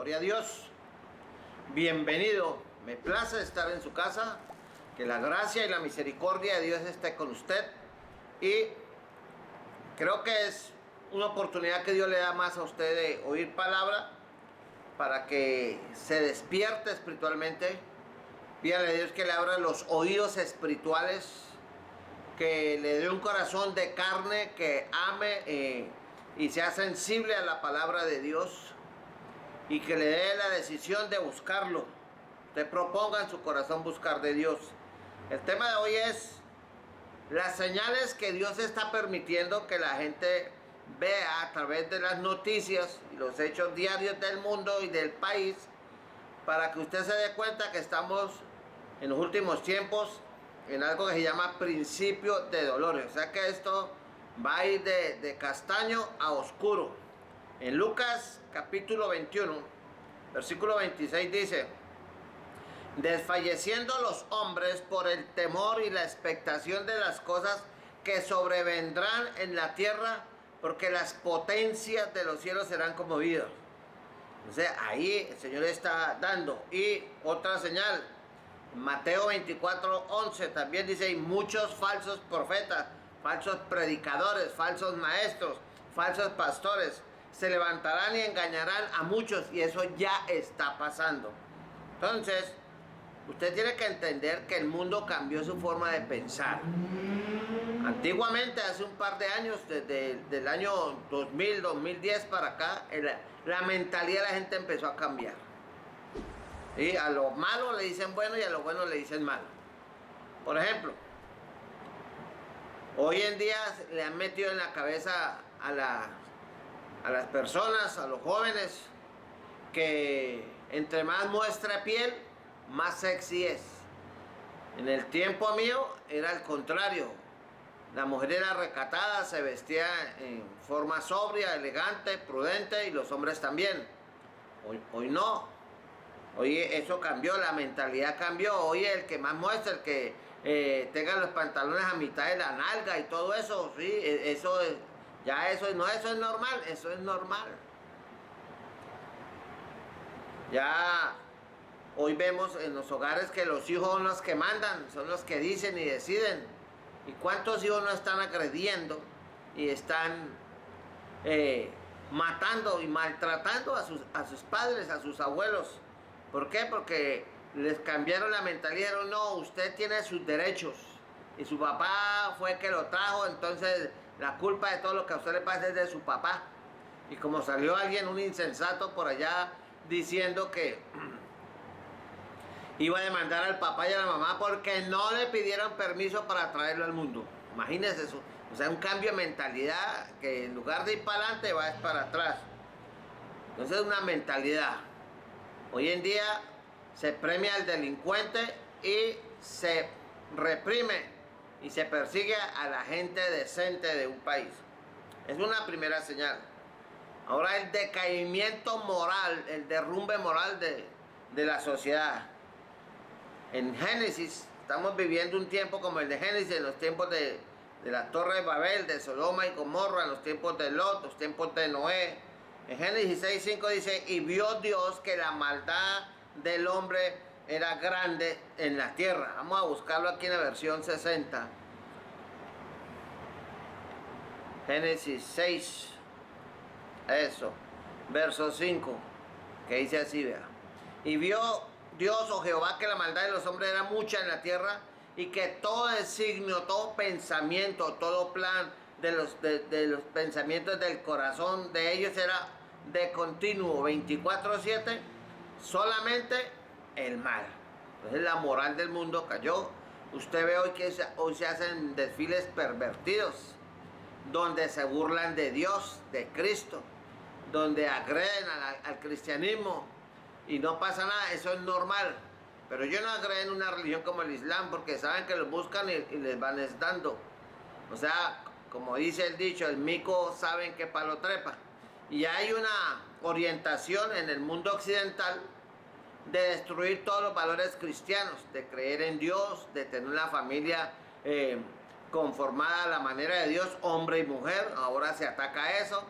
Gloria a Dios. Bienvenido. Me place estar en su casa. Que la gracia y la misericordia de Dios esté con usted. Y creo que es una oportunidad que Dios le da más a usted de oír palabra para que se despierte espiritualmente. Pídale a Dios que le abra los oídos espirituales, que le dé un corazón de carne, que ame y sea sensible a la palabra de Dios, y que le dé la decisión de buscarlo. Te proponga en su corazón buscar de Dios. El tema de hoy es las señales que Dios está permitiendo que la gente vea a través de las noticias y los hechos diarios del mundo y del país, para que usted se dé cuenta que estamos en los últimos tiempos en algo que se llama principio de dolores. O sea que esto va a ir de castaño a oscuro. En Lucas capítulo 21, versículo 26 dice: desfalleciendo los hombres por el temor y la expectación de las cosas que sobrevendrán en la tierra, porque las potencias de los cielos serán conmovidas. O sea, ahí el Señor está dando. Y otra señal, Mateo 24:11 también dice: y muchos falsos profetas, falsos predicadores, falsos maestros, falsos pastores se levantarán y engañarán a muchos, y eso ya está pasando. Entonces, usted tiene que entender que el mundo cambió su forma de pensar. Antiguamente, hace un par de años, desde el año 2000, 2010 para acá, la mentalidad de la gente empezó a cambiar. Y a lo malo le dicen bueno y a lo bueno le dicen malo. Por ejemplo, hoy en día le han metido en la cabeza a las personas, a los jóvenes, que entre más muestra piel, más sexy es. En el tiempo mío era el contrario. La mujer era recatada, se vestía en forma sobria, elegante, prudente, y los hombres también. Hoy no. Hoy eso cambió, la mentalidad cambió. Hoy el que más muestra, el que tenga los pantalones a mitad de la nalga y todo eso, sí, eso es, ya eso no, eso es normal, eso es normal. Ya hoy vemos en los hogares que los hijos son los que mandan, son los que dicen y deciden. ¿Y cuántos hijos no están agrediendo y están matando y maltratando a sus padres, a sus abuelos? ¿Por qué? Porque les cambiaron la mentalidad. No, usted tiene sus derechos y su papá fue el que lo trajo, entonces la culpa de todo lo que a usted le pasa es de su papá. Y como salió alguien, un insensato por allá, diciendo que iba a demandar al papá y a la mamá porque no le pidieron permiso para traerlo al mundo. Imagínense eso. O sea, un cambio de mentalidad que en lugar de ir para adelante va para atrás. Entonces es una mentalidad. Hoy en día se premia al delincuente y se reprime y se persigue a la gente decente de un país. Es una primera señal. Ahora el decaimiento moral, el derrumbe moral de la sociedad. En Génesis, estamos viviendo un tiempo como el de Génesis, en los tiempos de la Torre de Babel, de Sodoma y Gomorra, en los tiempos de Lot, los tiempos de Noé. En Génesis 6:5 dice: y vio Dios que la maldad del hombre era grande en la tierra. Vamos a buscarlo aquí en la versión 60. Génesis 6, eso, verso 5, que dice así, vea: y vio Dios, o Jehová, que la maldad de los hombres era mucha en la tierra, y que todo designio, todo pensamiento, todo plan de los pensamientos del corazón de ellos era de continuo, 24/7, solamente el mal. Entonces la moral del mundo cayó. Usted ve hoy que hoy se hacen desfiles pervertidos, donde se burlan de Dios, de Cristo, donde agreden al cristianismo, y no pasa nada, eso es normal. Pero yo no agredo en una religión como el Islam, porque saben que los buscan y les van dando. O sea, como dice el dicho, el mico sabe en qué palo trepa. Y hay una orientación en el mundo occidental de destruir todos los valores cristianos, de creer en Dios, de tener una familia conformada a la manera de Dios, hombre y mujer. Ahora se ataca eso.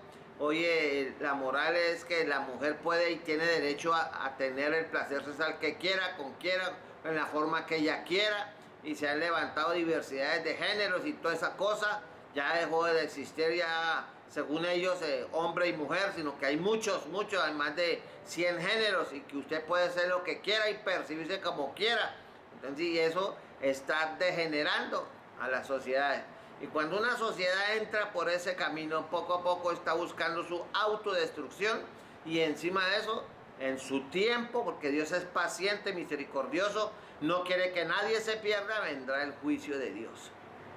Oye, la moral es que la mujer puede y tiene derecho a tener el placer sexual que quiera, con quiera, en la forma que ella quiera. Y se han levantado diversidades de géneros y toda esa cosa. Ya dejó de existir ya, según ellos, hombre y mujer, sino que hay muchos, hay más de 100 géneros y que usted puede hacer lo que quiera y percibirse como quiera. Entonces, y eso está degenerando a las sociedades. Y cuando una sociedad entra por ese camino, poco a poco está buscando su autodestrucción y encima de eso, en su tiempo, porque Dios es paciente, misericordioso, no quiere que nadie se pierda, vendrá el juicio de Dios.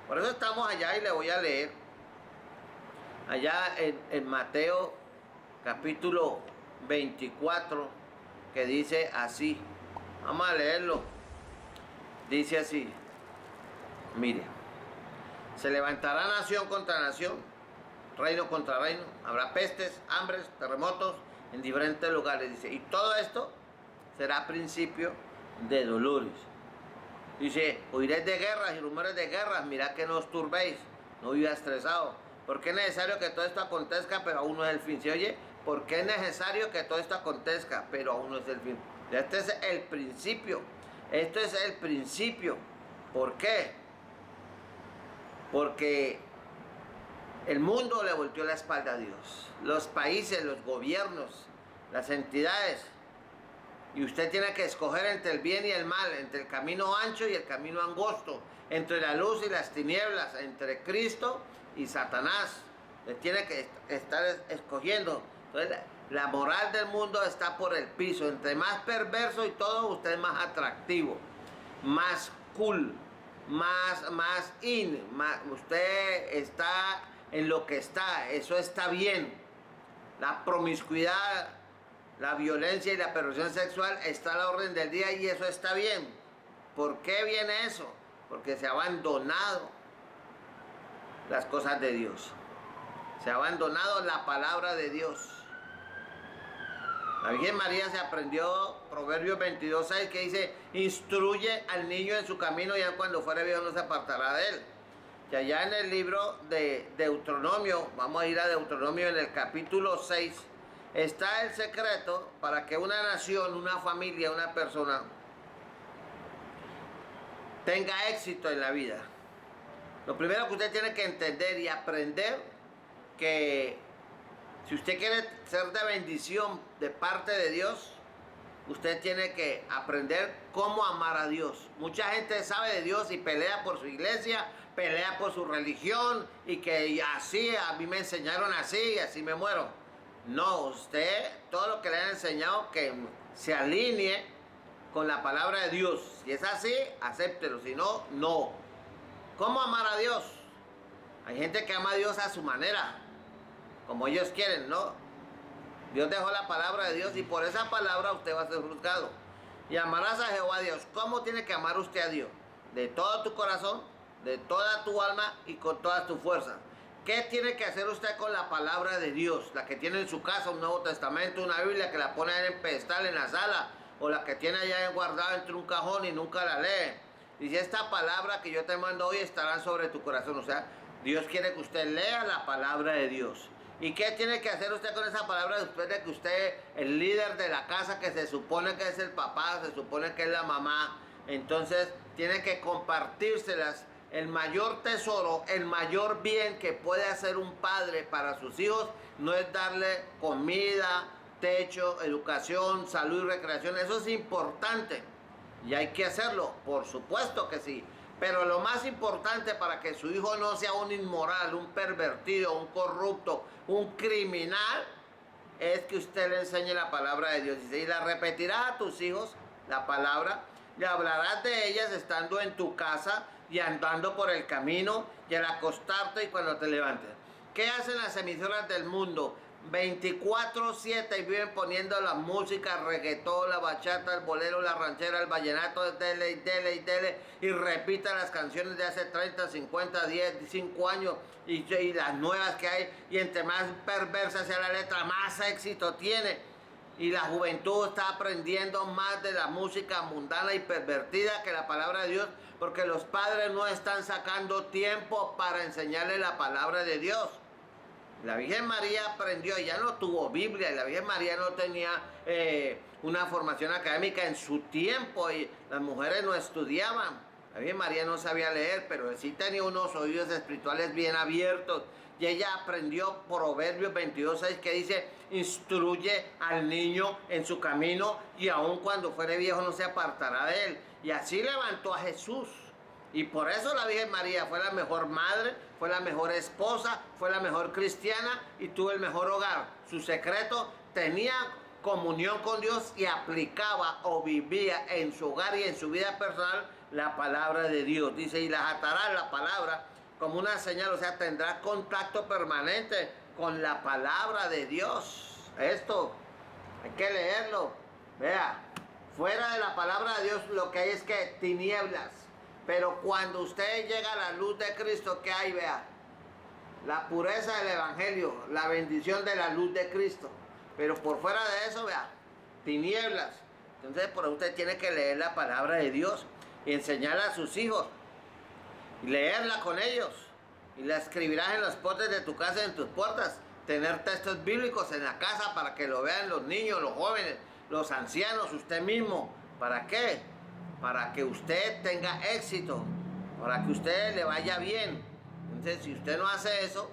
Por eso estamos allá y le voy a leer allá en Mateo capítulo 24, que dice así. Vamos a leerlo. Dice así, mire, se levantará nación contra nación, reino contra reino, habrá pestes, hambres, terremotos en diferentes lugares, dice, y todo esto será principio de dolores. Dice, oiréis de guerras y rumores de guerras, mirad que no os turbéis, no viva estresado, porque es necesario que todo esto acontezca, pero aún no es el fin. ¿Se oye? Porque es necesario que todo esto acontezca, pero aún no es el fin. Este es el principio. Esto es el principio. ¿Por qué? Porque el mundo le volteó la espalda a Dios. Los países, los gobiernos, las entidades. Y usted tiene que escoger entre el bien y el mal, entre el camino ancho y el camino angosto, entre la luz y las tinieblas, entre Cristo y Satanás. Usted tiene que estar escogiendo. Entonces, la moral del mundo está por el piso. Entre más perverso y todo, usted es más atractivo, más cool, más in. Usted está en lo que está. Eso está bien. La promiscuidad, la violencia y la perversión sexual está a la orden del día y eso está bien. ¿Por qué viene eso? Porque se ha abandonado las cosas de Dios. Se ha abandonado la palabra de Dios. La Virgen María se aprendió Proverbios 22:6 que dice, instruye al niño en su camino y aun cuando fuere viejo no se apartará de él. Que allá en el libro de Deuteronomio, vamos a ir a Deuteronomio en el capítulo 6, está el secreto para que una nación, una familia, una persona tenga éxito en la vida. Lo primero que usted tiene que entender y aprender que si usted quiere ser de bendición de parte de Dios, usted tiene que aprender cómo amar a Dios. Mucha gente sabe de Dios y pelea por su iglesia, pelea por su religión y que así, a mí me enseñaron así y así me muero. No, usted, todo lo que le han enseñado, que se alinee con la palabra de Dios. Si es así, acéptelo, si no, no. ¿Cómo amar a Dios? Hay gente que ama a Dios a su manera, como ellos quieren, ¿no? Dios dejó la palabra de Dios y por esa palabra usted va a ser juzgado. Y amarás a Jehová Dios. ¿Cómo tiene que amar usted a Dios? De todo tu corazón, de toda tu alma y con todas tus fuerzas. ¿Qué tiene que hacer usted con la palabra de Dios? La que tiene en su casa un Nuevo Testamento, una Biblia que la pone en pedestal en la sala, o la que tiene allá guardada entre un cajón y nunca la lee. Dice, esta palabra que yo te mando hoy estará sobre tu corazón. O sea, Dios quiere que usted lea la palabra de Dios. ¿Y qué tiene que hacer usted con esa palabra después de que usted, el líder de la casa, que se supone que es el papá, se supone que es la mamá, entonces tiene que compartírselas? El mayor tesoro, el mayor bien que puede hacer un padre para sus hijos no es darle comida, techo, educación, salud y recreación. Eso es importante y hay que hacerlo, por supuesto que sí. Pero lo más importante para que su hijo no sea un inmoral, un pervertido, un corrupto, un criminal, es que usted le enseñe la palabra de Dios. Y la repetirás a tus hijos, la palabra, le hablarás de ellas estando en tu casa y andando por el camino y al acostarte y cuando te levantes. ¿Qué hacen las emisoras del mundo? 24/7 y viven poniendo la música, reggaetón, la bachata, el bolero, la ranchera, el vallenato, dele y dele y dele, y repitan las canciones de hace 30, 50, 10, 5 años y las nuevas que hay, y entre más perversa sea la letra, más éxito tiene. Y la juventud está aprendiendo más de la música mundana y pervertida que la palabra de Dios, porque los padres no están sacando tiempo para enseñarle la palabra de Dios. La Virgen María aprendió, ya no tuvo Biblia, la Virgen María no tenía una formación académica en su tiempo y las mujeres no estudiaban. La Virgen María no sabía leer, pero sí tenía unos oídos espirituales bien abiertos. Y ella aprendió Proverbios 22:6 que dice, instruye al niño en su camino y aun cuando fuere viejo no se apartará de él. Y así levantó a Jesús. Y por eso la Virgen María fue la mejor madre, fue la mejor esposa, fue la mejor cristiana y tuvo el mejor hogar. Su secreto, tenía comunión con Dios y aplicaba o vivía en su hogar y en su vida personal la palabra de Dios. Dice, y las atará la palabra como una señal, o sea, tendrá contacto permanente con la palabra de Dios. Esto hay que leerlo. Vea, fuera de la palabra de Dios lo que hay es que tinieblas. Pero cuando usted llega a la luz de Cristo, ¿qué hay? Vea, la pureza del Evangelio, la bendición de la luz de Cristo. Pero por fuera de eso, vea, tinieblas. Entonces, por eso usted tiene que leer la palabra de Dios y enseñarla a sus hijos. Y leerla con ellos. Y la escribirás en los postes de tu casa y en tus puertas. Tener textos bíblicos en la casa para que lo vean los niños, los jóvenes, los ancianos, usted mismo. ¿Para qué? Para que usted tenga éxito, para que usted le vaya bien. Entonces, si usted no hace eso,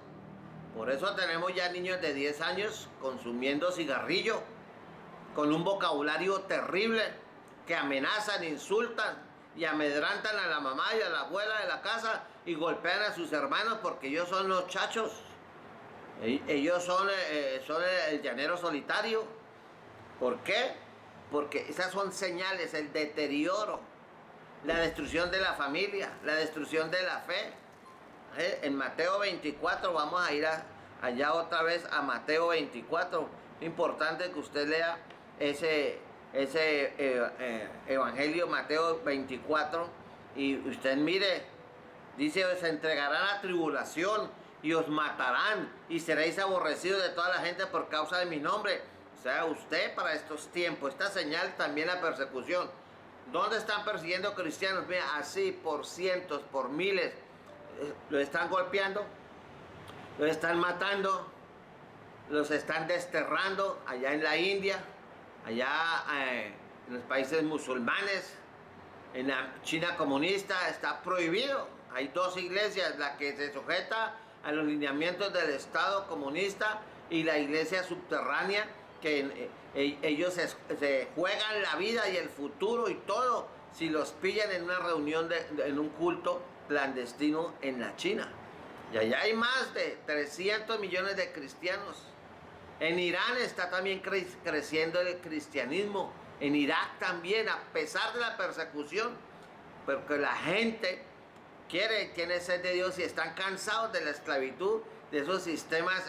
por eso tenemos ya niños de 10 años consumiendo cigarrillo, con un vocabulario terrible, que amenazan, insultan y amedrantan a la mamá y a la abuela de la casa y golpean a sus hermanos porque ellos son los chachos. Ellos son el llanero solitario. ¿Por qué? Porque esas son señales, el deterioro, la destrucción de la familia, la destrucción de la fe. En Mateo 24, vamos a ir allá otra vez a Mateo 24. Es importante que usted lea ese Evangelio, Mateo 24, y usted mire, dice, os entregarán a tribulación y os matarán y seréis aborrecidos de toda la gente por causa de mi nombre. O sea, usted para estos tiempos, esta señal también la persecución. ¿Dónde están persiguiendo cristianos? Mira, así por cientos, por miles. Los están golpeando, los están matando, los están desterrando allá en la India, allá en los países musulmanes, en la China comunista está prohibido. Hay dos iglesias, la que se sujeta a los lineamientos del Estado comunista y la iglesia subterránea, que ellos se juegan la vida y el futuro y todo si los pillan en una reunión, en un culto clandestino en la China. Y allá hay más de 300 millones de cristianos. En Irán está también creciendo el cristianismo. En Irak también, a pesar de la persecución, porque la gente tiene sed de Dios y están cansados de la esclavitud, de esos sistemas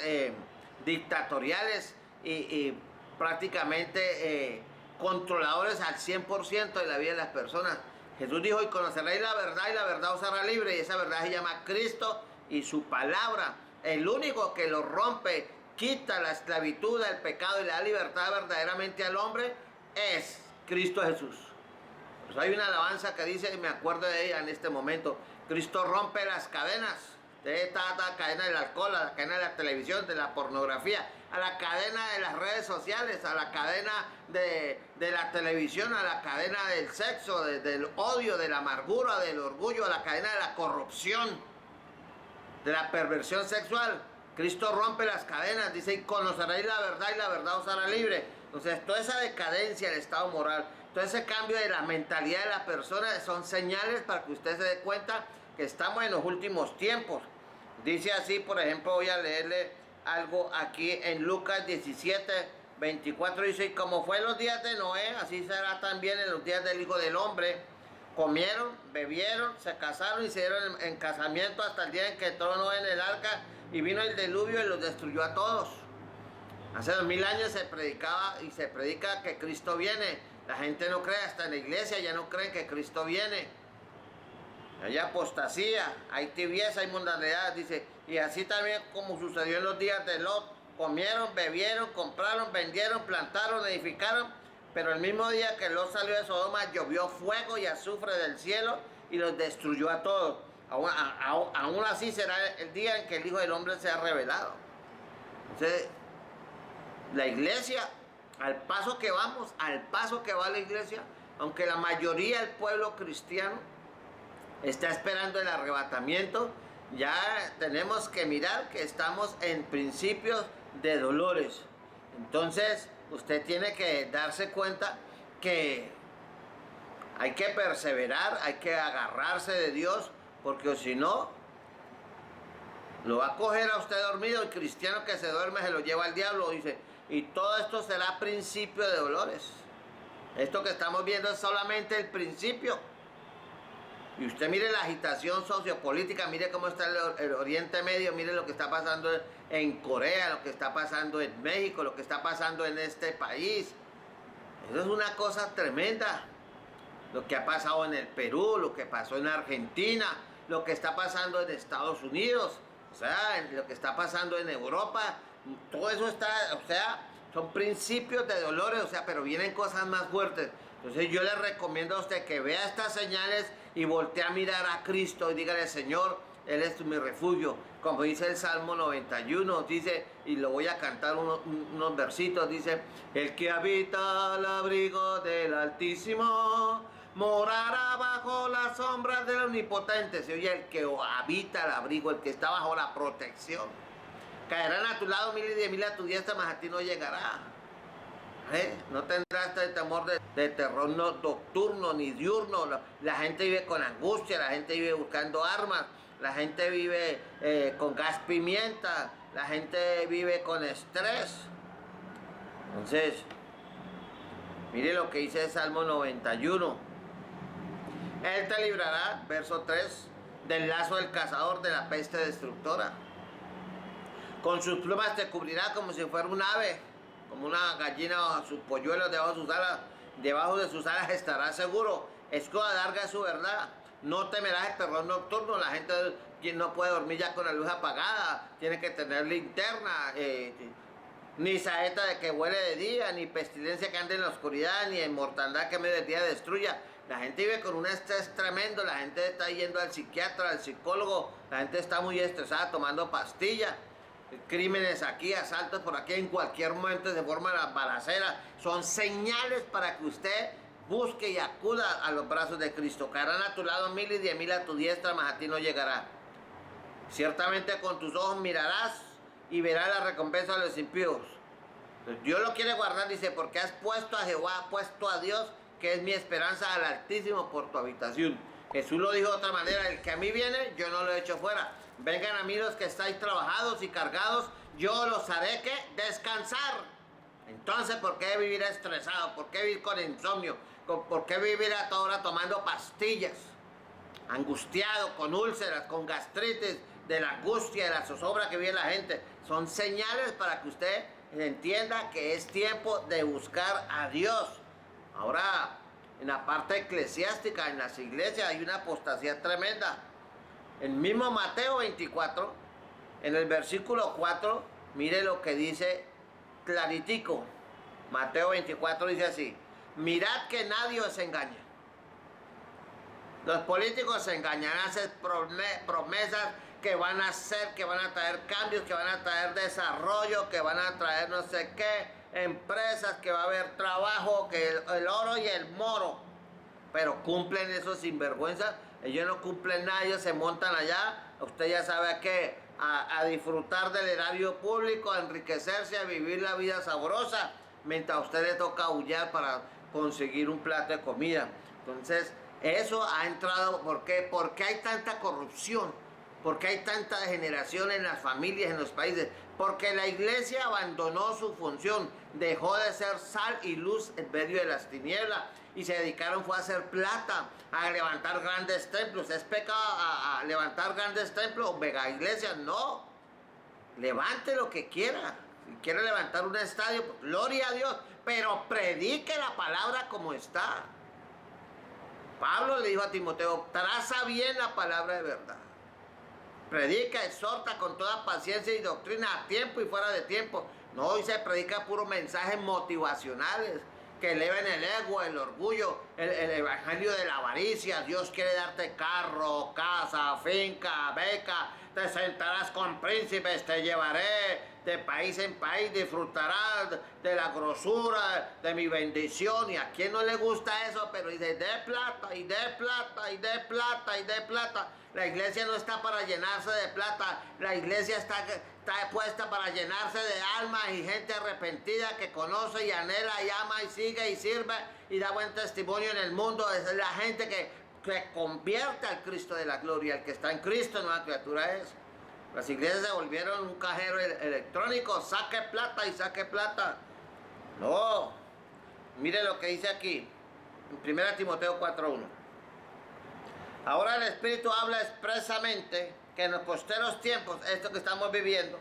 dictatoriales y prácticamente controladores al 100% de la vida de las personas. Jesús dijo, y conoceréis la verdad y la verdad os hará libre, y esa verdad se llama Cristo y su palabra. El único que lo rompe, quita la esclavitud, el pecado y le da libertad verdaderamente al hombre es Cristo Jesús. Pues hay una alabanza que dice, y me acuerdo de ella en este momento, Cristo rompe las cadenas. De esta cadena del alcohol, a la cadena de la televisión, de la pornografía, a la cadena de las redes sociales, a la cadena de la televisión, a la cadena del sexo, del odio, de la amargura, del orgullo, a la cadena de la corrupción, de la perversión sexual. Cristo rompe las cadenas, dice, y conoceréis la verdad y la verdad os hará libre. Entonces, toda esa decadencia del estado moral, todo ese cambio de la mentalidad de la persona son señales para que usted se dé cuenta que estamos en los últimos tiempos. Dice así, por ejemplo, voy a leerle algo aquí en Lucas 17, 24, dice, y como fue en los días de Noé, así será también en los días del Hijo del Hombre. Comieron, bebieron, se casaron y se dieron en casamiento hasta el día en que entró Noé en el arca y vino el diluvio y los destruyó a todos. Hace 2000 años se predicaba y se predica que Cristo viene. La gente no cree, hasta en la iglesia ya no creen que Cristo viene. Hay apostasía, hay tibieza, hay mundanalidad, dice, y así también como sucedió en los días de Lot, comieron, bebieron, compraron, vendieron, plantaron, edificaron, pero el mismo día que Lot salió de Sodoma llovió fuego y azufre del cielo y los destruyó a todos. Aún así será el día en que el Hijo del Hombre sea revelado. Entonces, la iglesia, al paso que vamos, al paso que va la iglesia, aunque la mayoría del pueblo cristiano está esperando el arrebatamiento, ya tenemos que mirar que estamos en principios de dolores. Entonces, usted tiene que darse cuenta que hay que perseverar, hay que agarrarse de Dios, porque si no, lo va a coger a usted dormido. El cristiano que se duerme se lo lleva al diablo, dice. Y todo esto será principio de dolores. Esto que estamos viendo es solamente el principio. Y usted mire la agitación sociopolítica, mire cómo está el Oriente Medio, mire lo que está pasando en Corea, lo que está pasando en México, lo que está pasando en este país. Eso es una cosa tremenda. Lo que ha pasado en el Perú, lo que pasó en Argentina, lo que está pasando en Estados Unidos, o sea, lo que está pasando en Europa, todo eso está, o sea, son principios de dolores, o sea, pero vienen cosas más fuertes. Entonces yo le recomiendo a usted que vea estas señales y voltee a mirar a Cristo y dígale: Señor, Él es mi refugio. Como dice el Salmo 91, dice, y lo voy a cantar unos versitos, dice: el que habita al abrigo del Altísimo morará bajo las sombras del Omnipotente. Se oye, el que habita al abrigo, el que está bajo la protección. Caerán a tu lado 1000 y 10.000 a tu diestra, mas a ti no llegará. No tendrás este temor de terror nocturno ni diurno. La gente vive con angustia, la gente vive buscando armas, la gente vive con gas pimienta, la gente vive con estrés. Entonces, mire lo que dice el Salmo 91. Él te librará, verso 3, del lazo del cazador, de la peste destructora. Con sus plumas te cubrirá como si fuera un ave, como una gallina o sus polluelos debajo de sus alas. Debajo de sus alas estará seguro. Escudo larga es su verdad. No temerás el terror nocturno. La gente no puede dormir ya con la luz apagada. Tiene que tener linterna. Ni saeta de que huele de día, ni pestilencia que ande en la oscuridad, ni mortandad que en medio del día destruya. La gente vive con un estrés tremendo. La gente está yendo al psiquiatra, al psicólogo. La gente está muy estresada tomando pastillas. Crímenes aquí, asaltos por aquí, en cualquier momento se forman las balaceras. Son señales para que usted busque y acuda a los brazos de Cristo. Caerán a tu lado 1000 y 10.000 a tu diestra, mas a ti no llegará. Ciertamente con tus ojos mirarás y verás la recompensa de los impíos. Dios lo quiere guardar, dice, porque has puesto a Jehová, has puesto a Dios, que es mi esperanza, al Altísimo por tu habitación. Jesús lo dijo de otra manera: el que a mí viene, yo no lo echo fuera. Vengan a mí los que estáis trabajados y cargados, yo los haré que descansar. Entonces, ¿por qué vivir estresado? ¿Por qué vivir con insomnio? ¿Por qué vivir a toda hora tomando pastillas? Angustiado, con úlceras, con gastritis, de la angustia, de la zozobra que vive la gente. Son señales para que usted entienda que es tiempo de buscar a Dios. Ahora, en la parte eclesiástica, en las iglesias, hay una apostasía tremenda. El mismo Mateo 24, en el versículo 4, mire lo que dice claritico. Mateo 24 dice así: mirad que nadie os engañe. Los políticos se engañarán, hacer promesas que van a hacer, que van a traer cambios, que van a traer desarrollo, que van a traer no sé qué, empresas, que va a haber trabajo, que el oro y el moro. Pero cumplen esos sinvergüenzas. Ellos no cumplen nada, ellos se montan allá. Usted ya sabe a qué, a disfrutar del erario público, a enriquecerse, a vivir la vida sabrosa, mientras a usted le toca aullar para conseguir un plato de comida. Entonces, eso ha entrado. ¿Por qué? Porque hay tanta corrupción, porque hay tanta degeneración en las familias, en los países, porque la iglesia abandonó su función, dejó de ser sal y luz en medio de las tinieblas, y se dedicaron fue a hacer plata, a levantar grandes templos. ¿Es pecado a levantar grandes templos, mega iglesias? No. Levante lo que quiera. Si quiere levantar un estadio, gloria a Dios, pero predique la palabra como está. Pablo le dijo a Timoteo: traza bien la palabra de verdad. Predica, exhorta con toda paciencia y doctrina, a tiempo y fuera de tiempo. No, hoy se predica puros mensajes motivacionales que eleven el ego, el orgullo, el evangelio de la avaricia. Dios quiere darte carro, casa, finca, beca, te sentarás con príncipes, te llevaré, de país en país, disfrutará de la grosura de mi bendición. Y a quien no le gusta eso, pero dice, de plata, y de plata, y de plata, y de plata. La iglesia no está para llenarse de plata, la iglesia está puesta para llenarse de almas y gente arrepentida que conoce y anhela y ama y sigue y sirve y da buen testimonio en el mundo. Es la gente que convierte al Cristo de la gloria. El que está en Cristo, nueva criatura es. Las iglesias se volvieron un cajero electrónico, saque plata y saque plata. No, mire lo que dice aquí, en 1 Timoteo 4:1. Ahora el Espíritu habla expresamente que en los posteros tiempos, esto que estamos viviendo,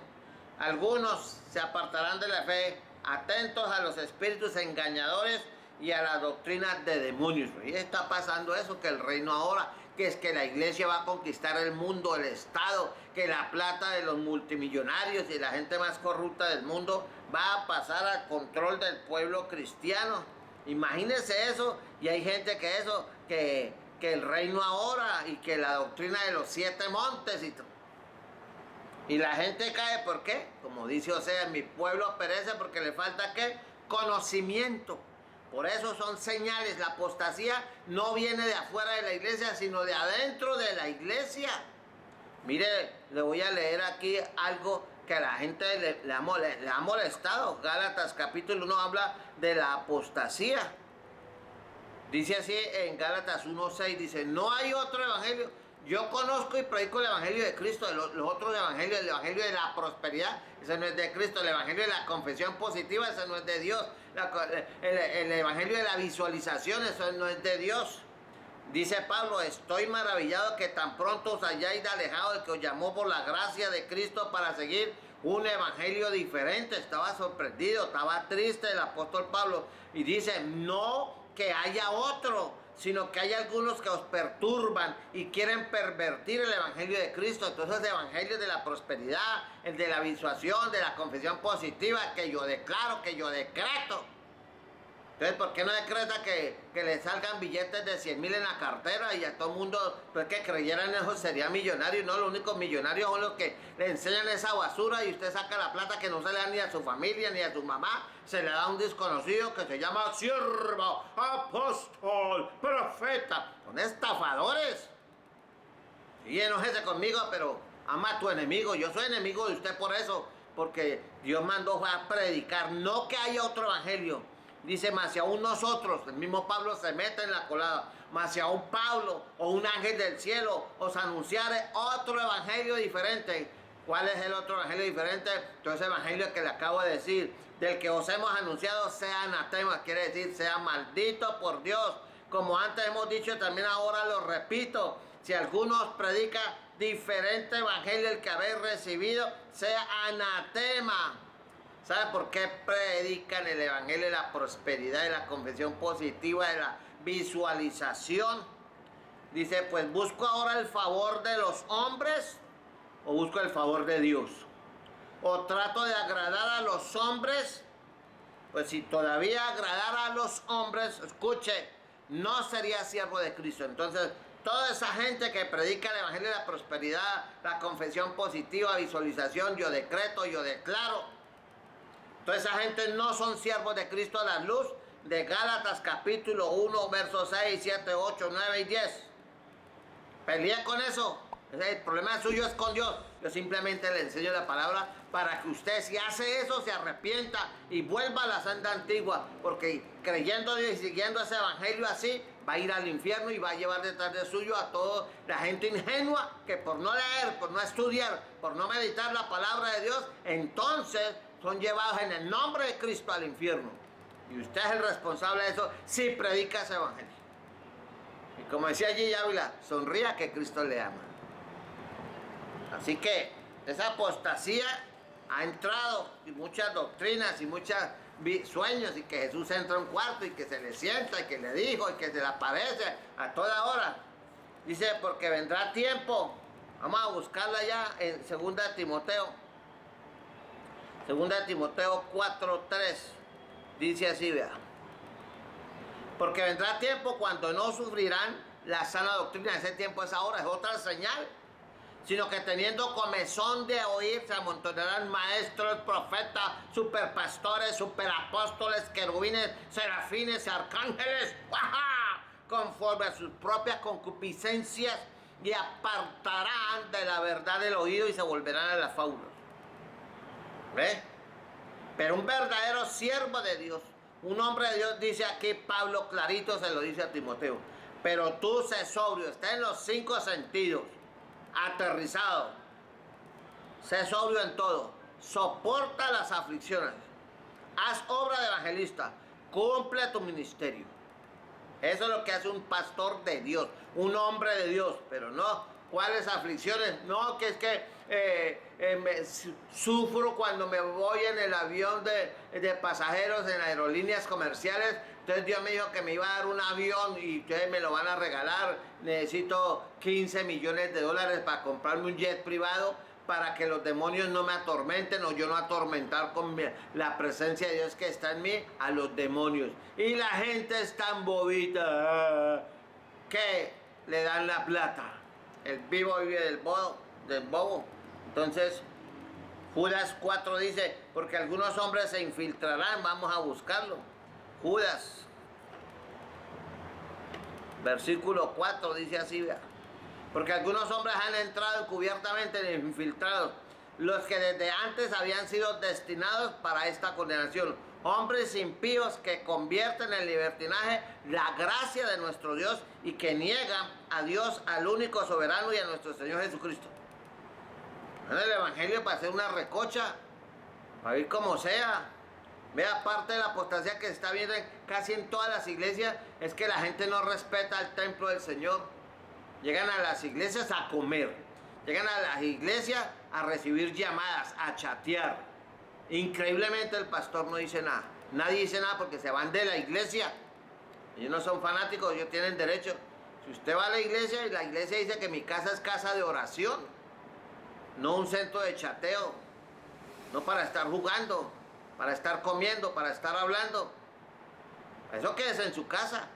algunos se apartarán de la fe, atentos a los espíritus engañadores y a las doctrinas de demonios. Y está pasando eso, que el reino ahora, que es que la iglesia va a conquistar el mundo, el Estado, que la plata de los multimillonarios y la gente más corrupta del mundo va a pasar al control del pueblo cristiano. Imagínense eso, y hay gente que el reino ahora y que la doctrina de los 7 montes y la gente cae. ¿Por qué? Como dice Oseas, mi pueblo perece porque le falta ¿qué? Conocimiento. Por eso son señales. La apostasía no viene de afuera de la iglesia, sino de adentro de la iglesia. Mire, le voy a leer aquí algo que a la gente le ha molestado. Gálatas capítulo 1 habla de la apostasía. Dice así en Gálatas 1:6, dice, no hay otro evangelio. Yo conozco y predico el evangelio de Cristo. Los otros evangelios, el evangelio de la prosperidad, ese no es de Cristo. El evangelio de la confesión positiva, ese no es de Dios. El evangelio de la visualización, eso no es de Dios. Dice Pablo, estoy maravillado que tan pronto os hayáis alejado del que os llamó por la gracia de Cristo para seguir un evangelio diferente. Estaba sorprendido, estaba triste el apóstol Pablo. Y dice, no que haya otro, sino que hay algunos que os perturban y quieren pervertir el evangelio de Cristo. Entonces el evangelio de la prosperidad, el de la visualización, de la confesión positiva, que yo declaro, que yo decreto. Entonces, ¿por qué no decreta que le salgan billetes de 100,000 en la cartera y a todo el mundo, pues que creyeran en eso, sería millonario? No, los únicos millonarios son los que le enseñan esa basura y usted saca la plata que no se le da ni a su familia ni a su mamá, se le da a un desconocido que se llama siervo, apóstol, profeta. Son estafadores. Y enójese conmigo, pero ama a tu enemigo. Yo soy enemigo de usted por eso, porque Dios mandó a predicar, no que haya otro evangelio. Dice, más si aún nosotros, el mismo Pablo se mete en la colada, más si aún Pablo o un ángel del cielo os anunciare otro evangelio diferente. ¿Cuál es el otro evangelio diferente? Entonces el evangelio que le acabo de decir, del que os hemos anunciado, sea anatema, quiere decir, sea maldito por Dios. Como antes hemos dicho, también ahora lo repito, si alguno os predica diferente evangelio el que habéis recibido, sea anatema. ¿Sabe por qué predican el evangelio de la prosperidad, de la confesión positiva, de la visualización? Dice, pues busco ahora el favor de los hombres o busco el favor de Dios. O trato de agradar a los hombres. Pues si todavía agradara a los hombres, escuche, no sería siervo de Cristo. Entonces, toda esa gente que predica el evangelio de la prosperidad, la confesión positiva, visualización, yo decreto, yo declaro, toda esa gente no son siervos de Cristo a la luz de Gálatas capítulo 1, versos 6, 7, 8, 9 y 10. Pelea con eso. El problema suyo es con Dios. Yo simplemente le enseño la palabra para que usted, si hace eso, se arrepienta y vuelva a la senda antigua. Porque creyendo y siguiendo ese evangelio así, va a ir al infierno y va a llevar detrás de suyo a toda la gente ingenua que por no leer, por no estudiar, por no meditar la palabra de Dios, entonces son llevados en el nombre de Cristo al infierno. Y usted es el responsable de eso si predica ese evangelio. Y como decía G. Ávila, sonría que Cristo le ama. Así que esa apostasía ha entrado, y muchas doctrinas y muchos sueños, y que Jesús entra a un cuarto y que se le sienta y que le dijo y que se le aparece a toda hora. Dice, porque vendrá tiempo. Vamos a buscarla ya en 2 Timoteo. 2 Timoteo 4:3. Dice así, vea. Porque vendrá tiempo cuando no sufrirán la sana doctrina. Ese tiempo es ahora, es otra señal. sino que teniendo comezón de oír, se amontonarán maestros, profetas, superpastores, superapóstoles, querubines, serafines, arcángeles, ¡ajá!, conforme a sus propias concupiscencias, y apartarán de la verdad el oído y se volverán a las fábulas. ¿Ves? Pero un verdadero siervo de Dios, un hombre de Dios, dice aquí Pablo clarito, se lo dice a Timoteo: pero tú sé sobrio, está en los 5 sentidos, aterrizado, sé sobrio en todo, soporta las aflicciones, haz obra de evangelista, cumple tu ministerio. Eso es lo que hace un pastor de Dios, un hombre de Dios. Pero no, ¿cuáles aflicciones? No, que es que sufro cuando me voy en el avión de pasajeros en aerolíneas comerciales. Entonces Dios me dijo que me iba a dar un avión y ustedes me lo van a regalar. Necesito 15 millones de dólares para comprarme un jet privado, para que los demonios no me atormenten, o yo no atormentar con la presencia de Dios que está en mí a los demonios. Y la gente es tan bobita que le dan la plata. El vivo vive del bobo. Entonces, Judas 4 dice: porque algunos hombres se infiltrarán, vamos a buscarlo. Judas, versículo 4 dice así, vea: porque algunos hombres han entrado encubiertamente infiltrados, los que desde antes habían sido destinados para esta condenación. Hombres impíos que convierten en libertinaje la gracia de nuestro Dios y que niegan a Dios, al único soberano, y a nuestro Señor Jesucristo. En el Evangelio para hacer una recocha, para ir como sea. Vea, parte de la apostasía que se está viendo casi en todas las iglesias es que la gente no respeta el templo del Señor. Llegan a las iglesias a comer, llegan a las iglesias a recibir llamadas, a chatear. Increíblemente el pastor no dice nada. Nadie dice nada porque se van de la iglesia. Ellos no son fanáticos, ellos tienen derecho. Si usted va a la iglesia y la iglesia dice que mi casa es casa de oración, no un centro de chateo, no para estar jugando, para estar comiendo, para estar hablando. Eso quédese en su casa.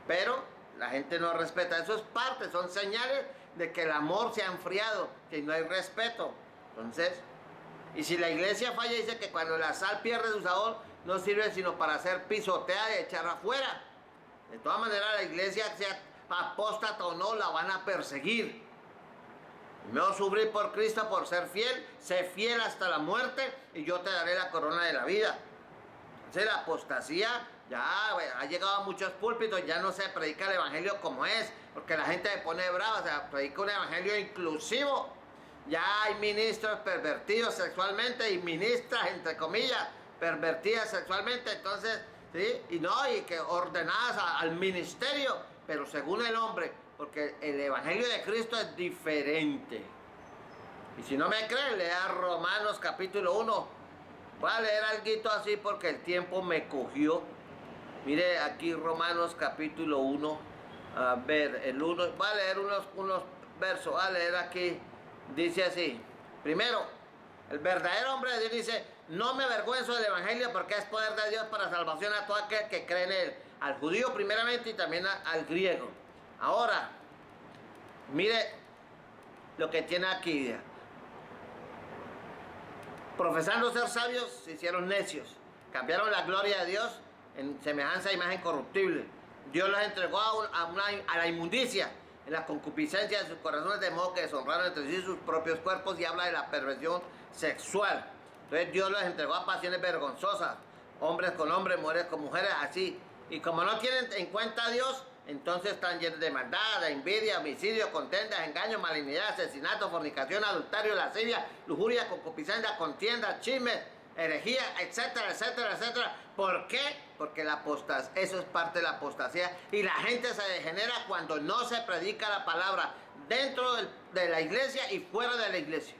Pero la gente no respeta. Eso es parte, son señales de que el amor se ha enfriado, que no hay respeto. Entonces, y si la iglesia falla, dice que cuando la sal pierde su sabor, no sirve sino para hacer pisoteada y echar afuera. De todas maneras, la iglesia, sea apóstata o no, la van a perseguir. Mejor sufrir por Cristo, por ser fiel, sé fiel hasta la muerte, y yo te daré la corona de la vida. Entonces la apostasía ya ha llegado a muchos púlpitos, ya no se predica el evangelio como es, porque la gente se pone brava, o sea, predica un evangelio inclusivo. Ya hay ministros pervertidos sexualmente y ministras, entre comillas, pervertidas sexualmente, entonces, ¿sí? Y que ordenadas al ministerio, pero según el hombre, porque el evangelio de Cristo es diferente. Y si no me creen, lea Romanos capítulo 1. Voy a leer algo así porque el tiempo me cogió. Mire aquí Romanos capítulo 1. A ver, el 1. Voy a leer unos versos. Voy a leer aquí. Dice así. Primero, el verdadero hombre de Dios dice: no me avergüenzo del evangelio, porque es poder de Dios para salvación a todo aquel que cree en él. Al judío primeramente y también al griego. Ahora, mire lo que tiene aquí. Profesando ser sabios, se hicieron necios. Cambiaron la gloria de Dios en semejanza de imagen corruptible. Dios los entregó a la inmundicia, en la concupiscencia de sus corazones, de modo que deshonraron entre sí sus propios cuerpos, y habla de la perversión sexual. Entonces Dios los entregó a pasiones vergonzosas, hombres con hombres, mujeres con mujeres, así. Y como no tienen en cuenta a Dios, entonces están llenos de maldad, de envidia, homicidio, contiendas, engaño, malignidad, asesinato, fornicación, adulterio, lascivia, lujuria, concupiscencia, contienda, chismes, herejía, etcétera, etcétera, etcétera. ¿Por qué? Porque eso es parte de la apostasía, y la gente se degenera cuando no se predica la palabra dentro de la iglesia y fuera de la iglesia.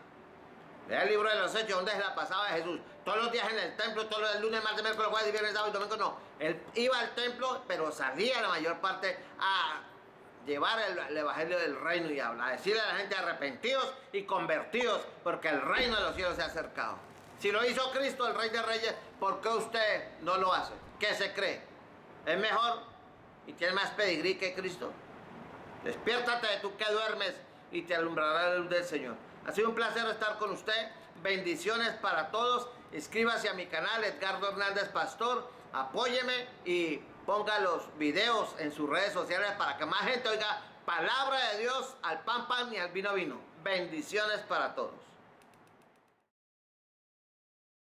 Lea el libro de los Hechos, donde es la pasada de Jesús. Todos los días en el templo, todos los lunes, martes, miércoles, jueves, viernes, sábado y domingo, no. Él iba al templo, pero salía la mayor parte a llevar el evangelio del reino y a decirle a la gente: arrepentidos y convertidos, porque el reino de los cielos se ha acercado. Si lo hizo Cristo, el Rey de Reyes, ¿por qué usted no lo hace? ¿Qué se cree? ¿Es mejor y tiene más pedigrí que Cristo? Despiértate, tú que duermes, y te alumbrará la luz del Señor. Ha sido un placer estar con usted. Bendiciones para todos. Escríbase a mi canal Edgardo Hernández Pastor. Apóyeme y ponga los videos en sus redes sociales para que más gente oiga palabra de Dios, al pan pan y al vino vino. Bendiciones para todos.